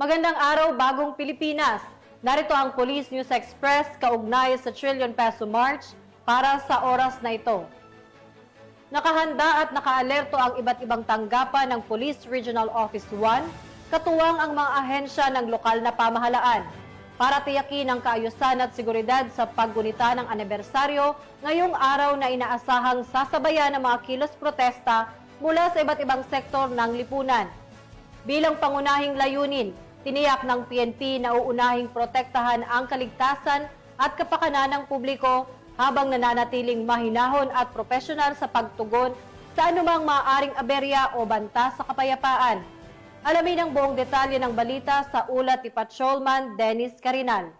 Magandang araw, bagong Pilipinas. Narito ang Police News Express kaugnay sa Trillion Peso March para sa oras na ito. Nakahanda at nakaalerto ang iba't ibang tanggapan ng Police Regional Office 1, katuwang ang mga ahensya ng lokal na pamahalaan para tiyakin ang kaayusan at seguridad sa paggunita ng anibersaryo ngayong araw na inaasahang sasabayan ng mga kilos protesta mula sa iba't ibang sektor ng lipunan. Bilang pangunahing layunin, tiniyak ng PNP na uunahing protektahan ang kaligtasan at kapakanan ng publiko habang nananatiling mahinahon at profesional sa pagtugon sa anumang maaaring aberya o banta sa kapayapaan. Alamin ang buong detalye ng balita sa ulat ni Patrolman Dennis Carinal.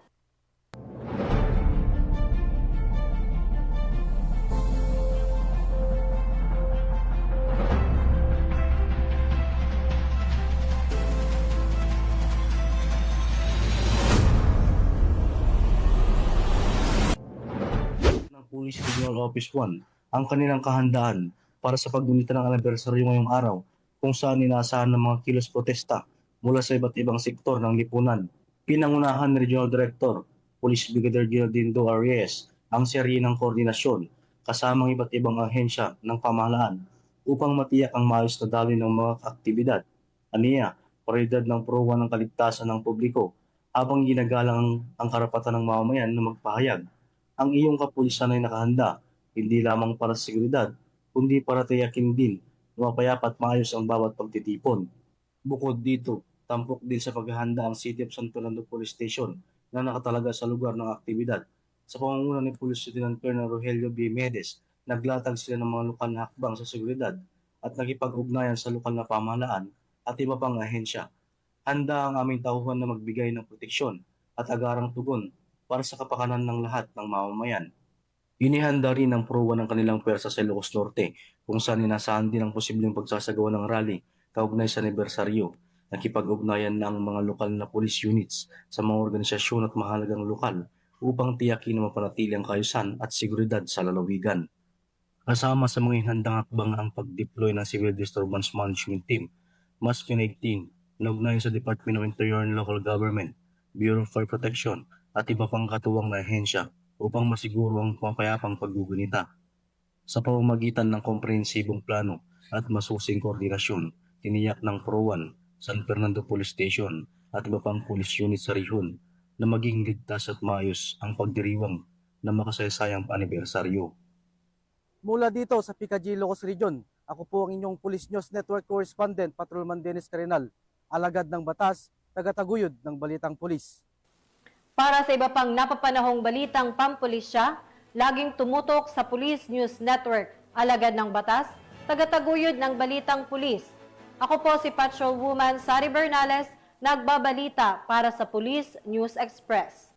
Police Regional Office 1 ang kanilang kahandaan para sa paggunita ng anibersaryo ngayong araw kung saan inaasahan ng mga kilos protesta mula sa iba't ibang sektor ng lipunan. Pinangunahan ni Regional Director, Police Brigadier General Dindo Arias ang serye ng koordinasyon kasamang iba't ibang ahensya ng pamahalaan upang matiyak ang maayos na daloy ng mga aktibidad. Aniya, prioridad ng PRO ng kaligtasan ng publiko habang ginagalang ang karapatan ng mamamayan na magpahayag. Ang iyong kapulisan ay nakahanda, hindi lamang para sa seguridad, kundi para tiyakin din na mapayapa at maayos ang bawat pagtitipon. Bukod dito, tampok din sa paghahanda ang City of San Fernando Police Station na nakatalaga sa lugar ng aktibidad. Sa pamumuno ni Police Lieutenant Colonel Rogelio B. Medes, naglatag sila ng mga lokal na hakbang sa seguridad at nakipag-ugnayan sa lokal na pamahalaan at iba pang ahensya. Handa ang aming tauhan na magbigay ng proteksyon at agarang tugon para sa kapakanan ng lahat ng mamamayan. Inihanda rin ng PRO ng kanilang pwersa sa Ilocos Norte kung saan inasahan din ang posibleng pagsasagawa ng rally kaugnay sa anibersaryo. Nakipag-ugnayan ng mga lokal na police units sa mga organisasyon at mahalagang lokal upang tiyakin na mapanatili ang kaayusan at seguridad sa lalawigan. Kasama sa mga inhandang hakbang ang pag-deploy ng Civil Disturbance Management Team, mas PNAG Team, na ugnayan sa Department of Interior and Local Government, Bureau of Fire Protection, at iba pang katuwang na ahensya upang masiguro ang mapayapang paggugunita. Sa pamamagitan ng komprehensibong plano at masusing koordinasyon, tiniyak ng PRO-1, San Fernando Police Station at iba pang police unit sa rehiyon na maging ligtas at maayos ang pagdiriwang na makasaysayang anibersaryo. Mula dito sa PKG Ilocos Region, ako po ang inyong Police News Network Correspondent, Patrolman Dennis Carinal, alagad ng batas, tagataguyod ng Balitang Pulis. Para sa iba pang napapanahong balitang pampulisya, laging tumutok sa Police News Network, alagad ng batas, tagataguyod ng Balitang Pulis. Ako po si Patrolwoman Sari Bernales, nagbabalita para sa Police News Express.